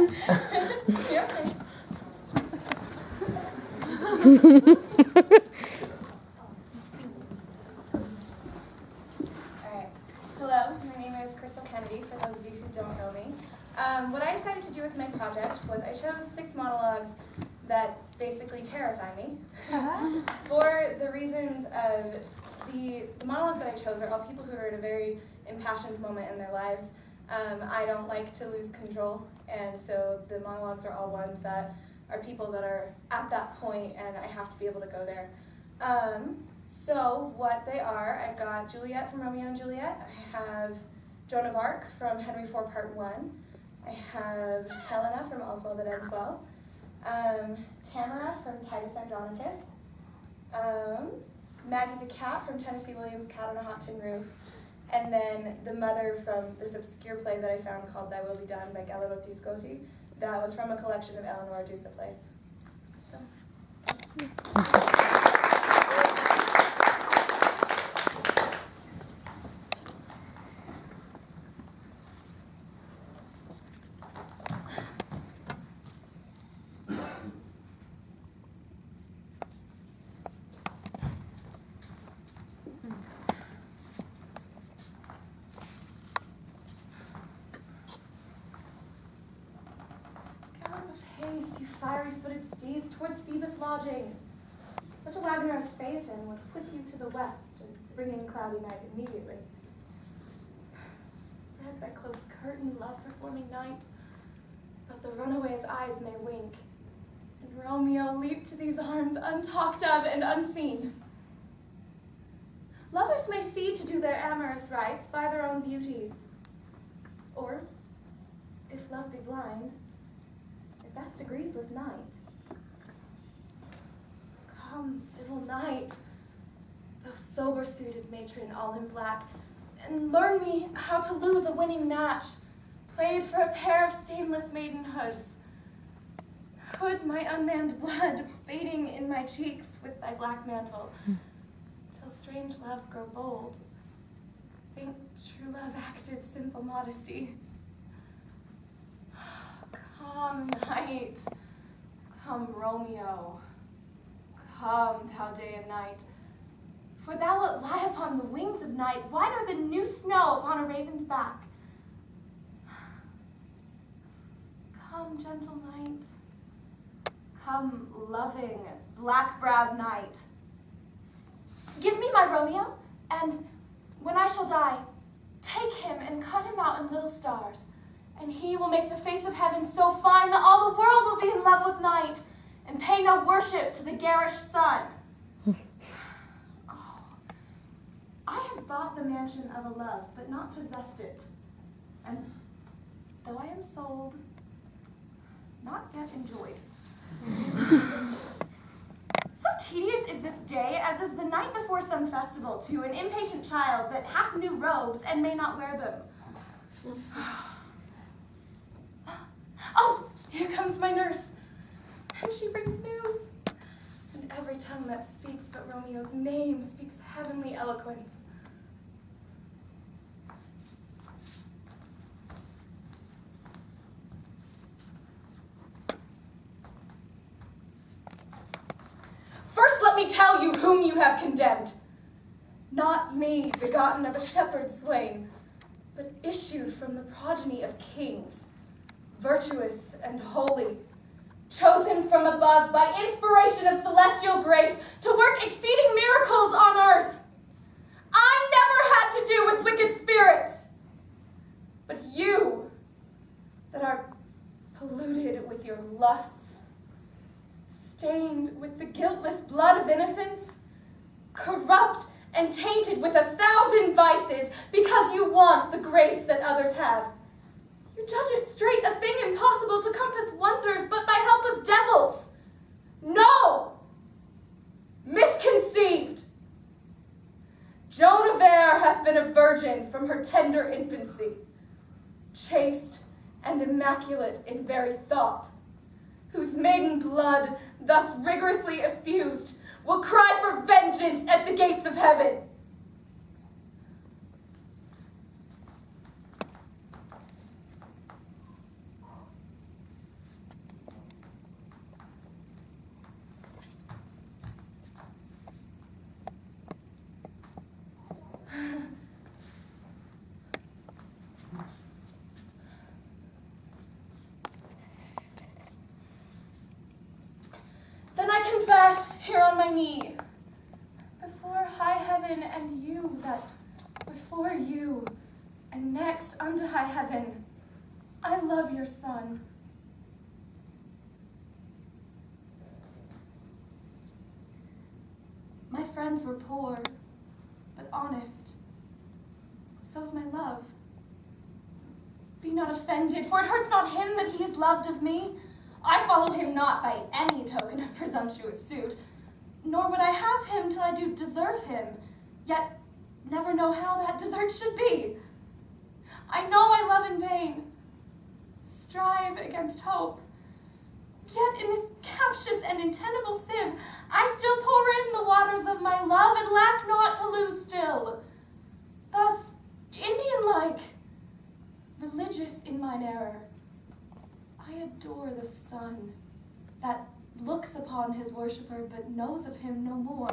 Hello, my name is Krystal, for those of you who don't know me. What I decided to do with my project was I chose 6 monologues that basically terrify me for the reasons of the monologues that I chose are all people who are in a very impassioned moment in their lives. I don't like to lose control, and so the monologues are all ones that are people that are at that point, and I have to be able to go there. So what they are, I've got Juliet from Romeo and Juliet, I have Joan of Arc from Henry IV Part 1, I have Helena from All's Well That Ends Well, Tamora from TITUS ANDRONICUS, Maggie the cat from Tennessee Williams' Cat on a Hot Tin Roof, and then the mother from this obscure play that I found called Thy Will Be Done by Gallaratti-Scotti. That was from a collection of Eleanor Dusa plays. So. Haste, you fiery-footed steeds, towards Phoebus' lodging. Such a wagoner as Phaeton would whip you to the west and bring in cloudy night immediately. Spread thy close curtain, love-performing night, but the runaway's eyes may wink, and Romeo leap to these arms untalked of and unseen. Lovers may see to do their amorous rites by their own beauties, or, if love be blind, best agrees with night. Come, civil night, thou sober-suited matron all in black, and learn me how to lose a winning match, played for a pair of stainless maidenhoods. Hood my unmanned blood, bathing in my cheeks with thy black mantle, till strange love grow bold. Think true love acted simple modesty. Come, night, come, Romeo, come, thou day and night, for thou wilt lie upon the wings of night, whiter than new snow upon a raven's back. Come, gentle night, come, loving, black-browed night. Give me my Romeo, and when I shall die, take him and cut him out in little stars, and he will make the face of heaven so fine that all the world will be in love with night and pay no worship to the garish sun. Oh, I have bought the mansion of a love, but not possessed it. And though I am sold, not yet enjoyed. So tedious is this day as is the night before some festival to an impatient child that hath new robes and may not wear them. Oh, here comes my nurse, and she brings news. And every tongue that speaks but Romeo's name speaks heavenly eloquence. First let me tell you whom you have condemned. Not me, begotten of a shepherd's swain, but issued from the progeny of kings, virtuous and holy, chosen from above by inspiration of celestial grace to work exceeding miracles on earth. I never had to do with wicked spirits, but you that are polluted with your lusts, stained with the guiltless blood of innocence, corrupt and tainted with 1,000 vices because you want the grace that others have. You judge it straight, a thing impossible to compass wonders but by help of devils. No! Misconceived! Joan of Arc hath been a virgin from her tender infancy, chaste and immaculate in very thought, whose maiden blood, thus rigorously effused, will cry for vengeance at the gates of heaven. confess here on my knee, before high heaven and you, that before you and next unto high heaven, I love your son. My friends were poor, but honest. So's my love. Be not offended, for it hurts not him that he is loved of me. I follow him not by any token of presumptuous suit, nor would I have him till I do deserve him, yet never know how that desert should be. I know I love in vain, strive against hope, yet in this captious and untenable sieve, I still pour in the waters of my love, and lack not to lose still. Thus, Indian-like, religious in mine error, I adore the sun that looks upon his worshipper, but knows of him no more.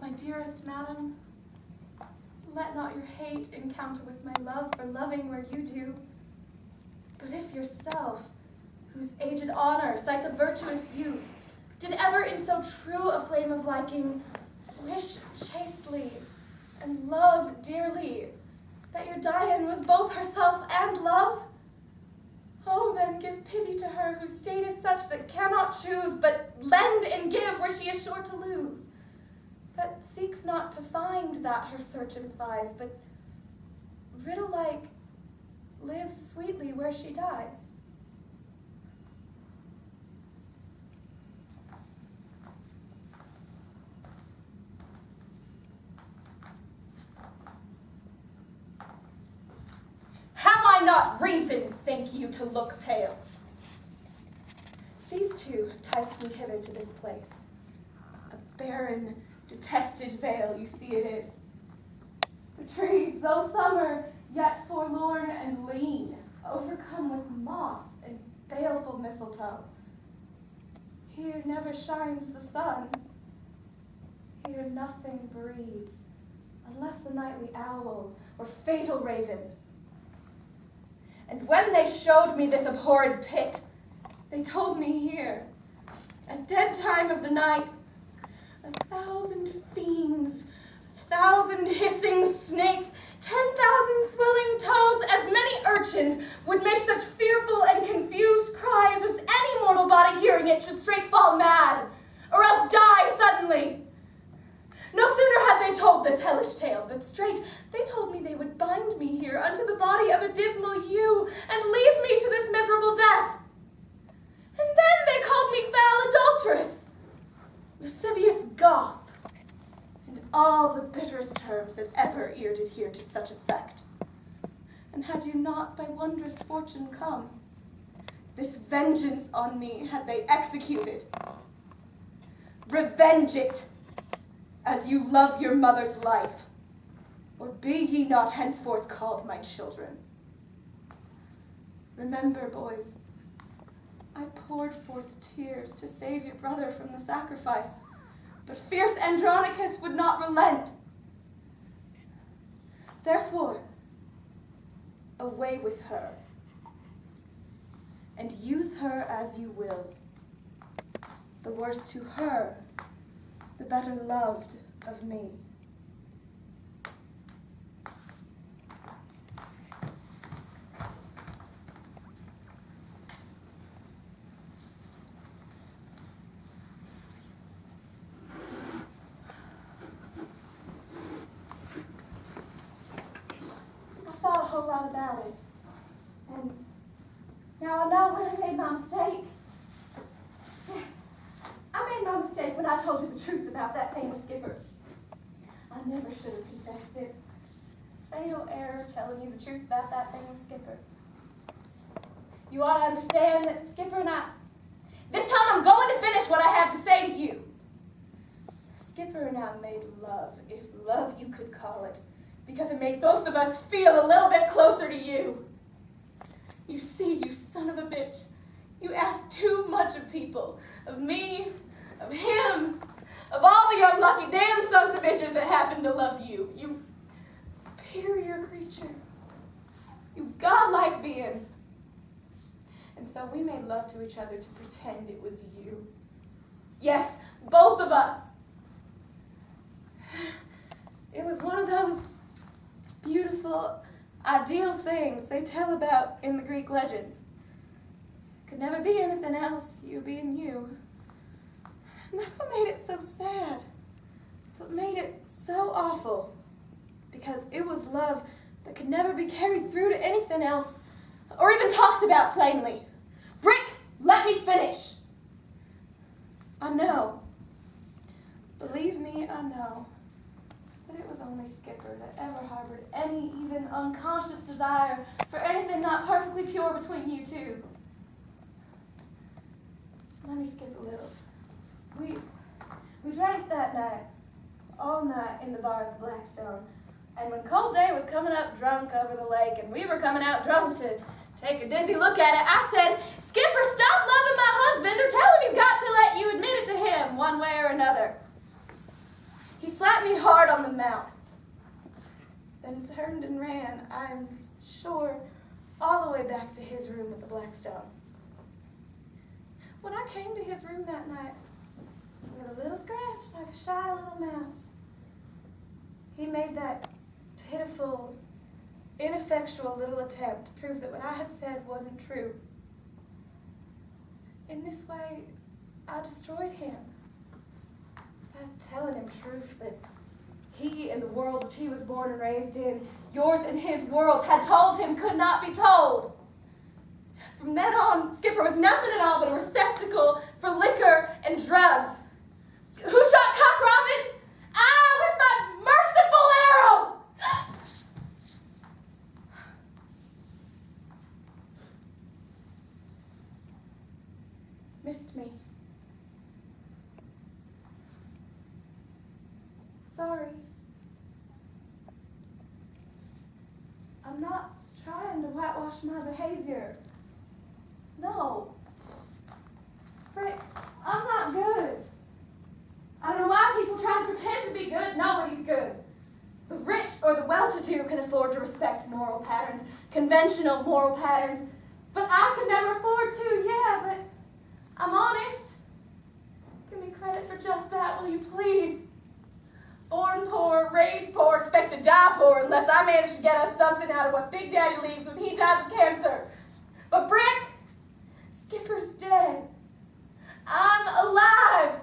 My dearest madam, let not your hate encounter with my love for loving where you do. But if yourself, whose aged honor cites a virtuous youth, did ever in so true a flame of liking wish chastely and love dearly, that your Dian was both herself and love, oh, then give pity to her whose state is such that cannot choose, but lend and give where she is sure to lose, that seeks not to find that her search implies, but riddle-like lives sweetly where she dies. Have I not reason, think you, to look pale? These two have ticed me hither to this place. A barren, detested vale, you see it is. The trees, though summer, yet forlorn and lean, overcome with moss and baleful mistletoe. Here never shines the sun. Here nothing breeds, unless the nightly owl or fatal raven. And when they showed me this abhorred pit, they told me here, at dead time of the night, 1,000 fiends, 1,000 hissing snakes, 10,000 swelling toads, as many urchins would make such fearful and confused cries as any mortal body hearing it should straight fall mad, or else die suddenly. No sooner had they told this hellish tale, but straight they told me they would bind me here unto the body of a dismal ewe, and leave me to this miserable death. And then they called me foul adulteress, lascivious Goth, and all the bitterest terms that ever ear did hear to such effect. And had you not by wondrous fortune come, this vengeance on me had they executed. Revenge it, as you love your mother's life, or be ye not henceforth called my children. Remember, boys, I poured forth tears to save your brother from the sacrifice, but fierce Andronicus would not relent. Therefore, away with her, and use her as you will. The worse to her, the better loved of me. I thought a whole lot about it, and now I know when I made my mistake. Yes, I made my mistake when I told you the truth about that thing with Skipper. I never should have confessed it. Fatal error telling you the truth about that thing with Skipper. You ought to understand that Skipper and I... This time I'm going to finish what I have to say to you. Skipper and I made love, if love you could call it, because it made both of us feel a little bit closer to you. You see, you son of a bitch, you ask too much of people, of me, of him, of all the unlucky damn sons of bitches that happen to love you. You superior creature. You godlike being. And so we made love to each other to pretend it was you. Yes, both of us. It was one of those beautiful, ideal things they tell about in the Greek legends. Could never be anything else, you being you. And that's what made it so sad. That's what made it so awful. Because it was love that could never be carried through to anything else, or even talked about plainly. Brick, let me finish. I know. Believe me, I know that it was only Skipper that ever harbored any even unconscious desire for anything not perfectly pure between you two. Let me skip a little. We drank that night, all night in the bar at the Blackstone. And when cold day was coming up drunk over the lake and we were coming out drunk to take a dizzy look at it, I said, Skipper, stop loving my husband or tell him he's got to let you admit it to him one way or another. He slapped me hard on the mouth, then turned and ran, I'm sure, all the way back to his room at the Blackstone. When I came to his room that night, with a little scratch like a shy little mouse, he made that pitiful, ineffectual little attempt to prove that what I had said wasn't true. In this way, I destroyed him by telling him truth that he and the world which he was born and raised in, yours and his world, had told him could not be told. From then on, Skipper was nothing at all but a receptacle for liquor and drugs. Who shot Cock Robin? I, with my merciful arrow! Missed me. Sorry. I'm not trying to whitewash my behavior. No. Frick, I'm not good. I don't know why people try to pretend to be good. Nobody's good. The rich or the well-to-do can afford to respect moral patterns, conventional moral patterns, but I can never afford to, yeah, but I'm honest. Give me credit for just that, will you please? Born poor, raised poor, expect to die poor unless I manage to get us something out of what Big Daddy leaves when he dies of cancer. But Brick, Skipper's dead. I'm alive.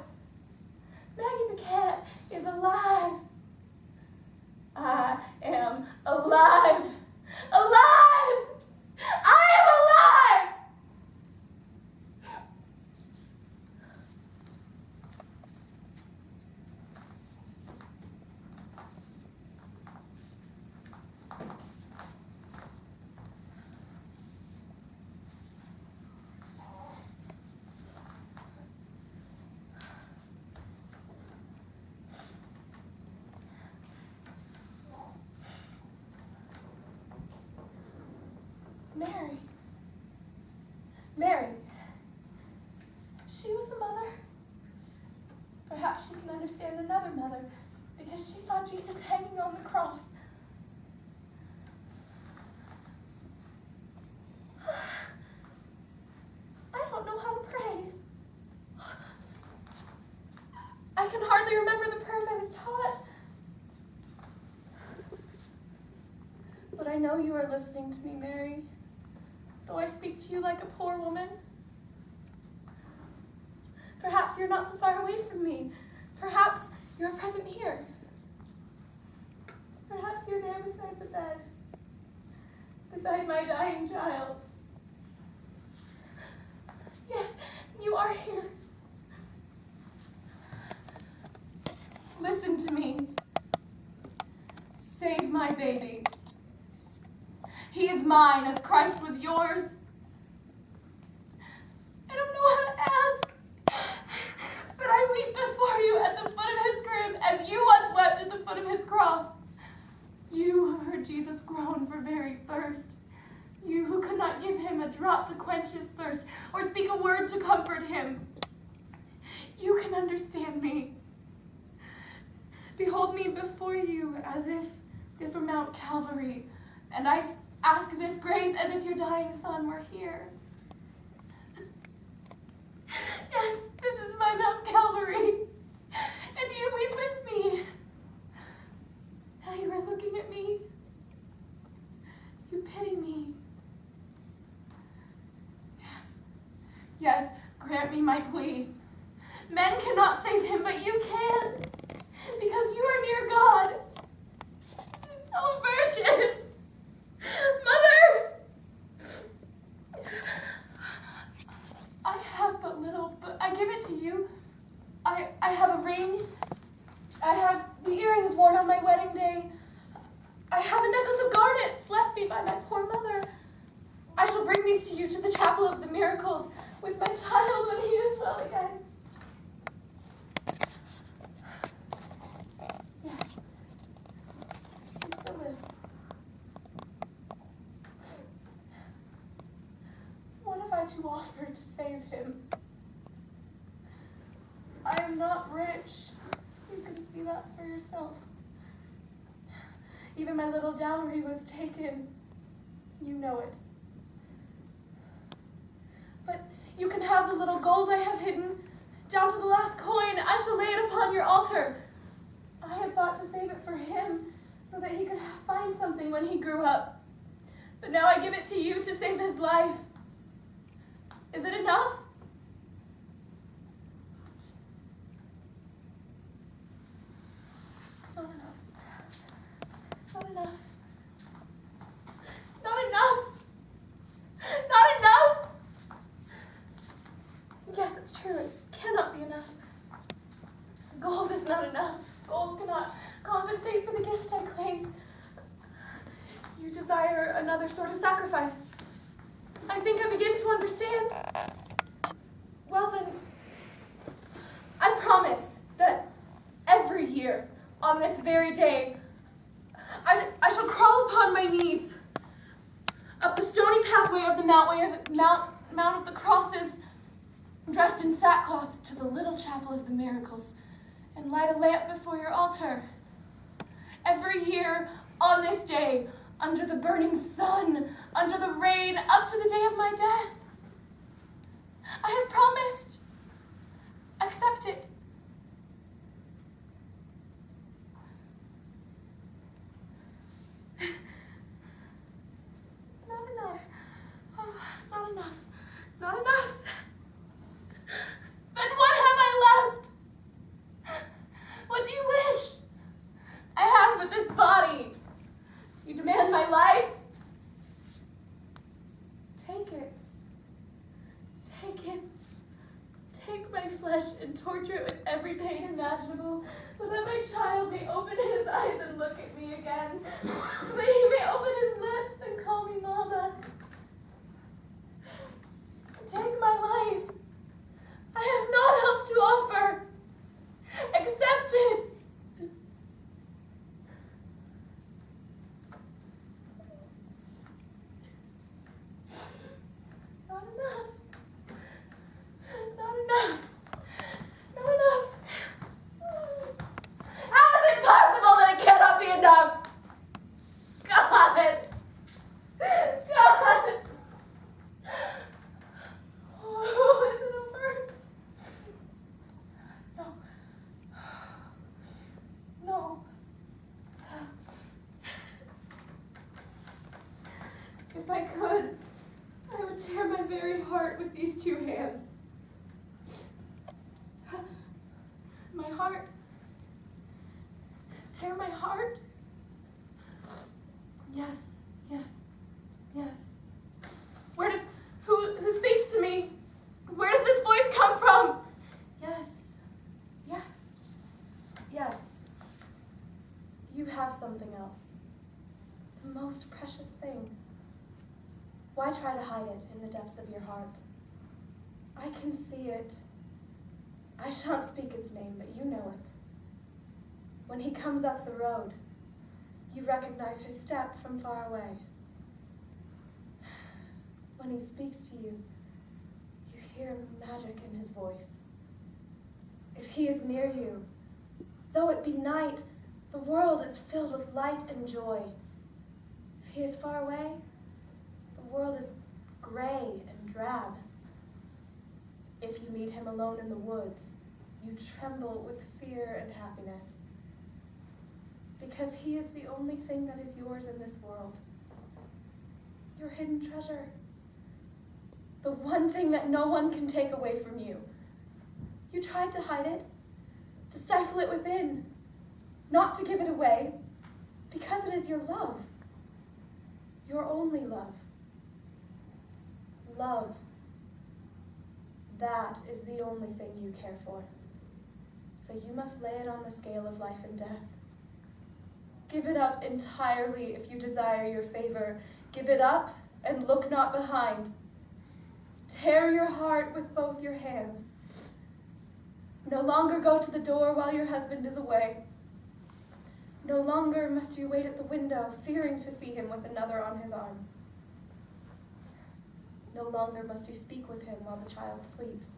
Maggie the cat is alive. I am alive. Alive! I am alive! Mary. She was a mother. Perhaps she can understand another mother because she saw Jesus hanging on the cross. I don't know how to pray. I can hardly remember the prayers I was taught. But I know you are listening to me, Mary. Though I speak to you like a poor woman. Perhaps you're not so far away from me. Perhaps you're present here. Perhaps you're there beside the bed, beside my dying child. Yes, you are here. Listen to me. Save my baby. He is mine as Christ was yours. I don't know how to ask, but I weep before you at the foot of his crib as you once wept at the foot of his cross. You who heard Jesus groan for very thirst. You who could not give him a drop to quench his thirst or speak a word to comfort him. You can understand me. Behold me before you as if this were Mount Calvary, and I ask this grace as if your dying son were here. Yes, this is my Mount Calvary. And you weep with me. Now you are looking at me. You pity me. Yes. Yes, grant me my plea. Men cannot save him, but you can. Because you are near God. Oh, Virgin! Mother! I have but little, but I give it to you. I have a ring. I have the earrings worn on my wedding day. I have a necklace of garnets left me by my poor mother. I shall bring these to you to the chapel of the miracles with my child when he is well again. Yes, he still lives. What have I to offer to save him? I am not rich. You can see that for yourself. Even my little dowry was taken. You know it. But you can have the little gold I have hidden. Down to the last coin, I shall lay it upon your altar. I had thought to save it for him, so that he could find something when he grew up. But now I give it to you to save his life. Is it enough? Not enough. Not enough. Not enough. Not enough. Yes, it's true. It cannot be enough. Gold is not enough. Gold cannot compensate for the gift I claim. You desire another sort of sacrifice. I think I begin to understand. Well then, I promise that every year, on this very day, I shall crawl upon my knees up the stony pathway of the Mount of the Crosses, dressed in sackcloth, to the little chapel of the miracles, and light a lamp before your altar. Every year, on this day, under the burning sun, under the rain, up to the day of my death. I have promised. Accept it. Not enough. Oh, not enough. Not enough. Then what have I left? What do you wish? I have but this body. Do you demand my life? Take it. Take it. Take my flesh and torture it with every pain imaginable, so that my child may open his eyes and look at me again, so that he may open his lips and call me Mama. Take my life. I have naught else to offer. Accept it. Not enough. Not enough. Not enough. How is it possible that it cannot be enough? God. God. Oh, is it over? No. No. If I could, I would tear my very heart with these two hands. My heart? Tear my heart? Yes, yes, yes. Who speaks to me? Where does this voice come from? Yes, yes, yes. You have something else. The most precious thing. Why try to hide it in the depths of your heart? I can see it. I shan't speak its name, but you know it. When he comes up the road, you recognize his step from far away. When he speaks to you, you hear magic in his voice. If he is near you, though it be night, the world is filled with light and joy. If he is far away, the world is gray and drab. If you meet him alone in the woods, you tremble with fear and happiness, because he is the only thing that is yours in this world. Your hidden treasure. The one thing that no one can take away from you. You tried to hide it, to stifle it within, not to give it away, because it is your love. Your only love. Love. That is the only thing you care for. So you must lay it on the scale of life and death. Give it up entirely if you desire your favor. Give it up and look not behind. Tear your heart with both your hands. No longer go to the door while your husband is away. No longer must you wait at the window, fearing to see him with another on his arm. No longer must you speak with him while the child sleeps.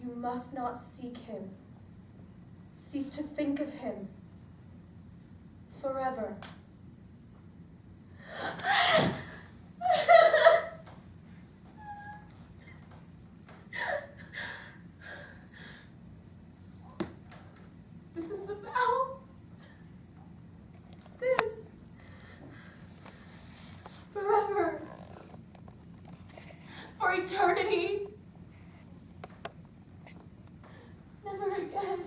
You must not seek him. Cease to think of him. Forever. This is the vow. This. Forever. For eternity. Never again.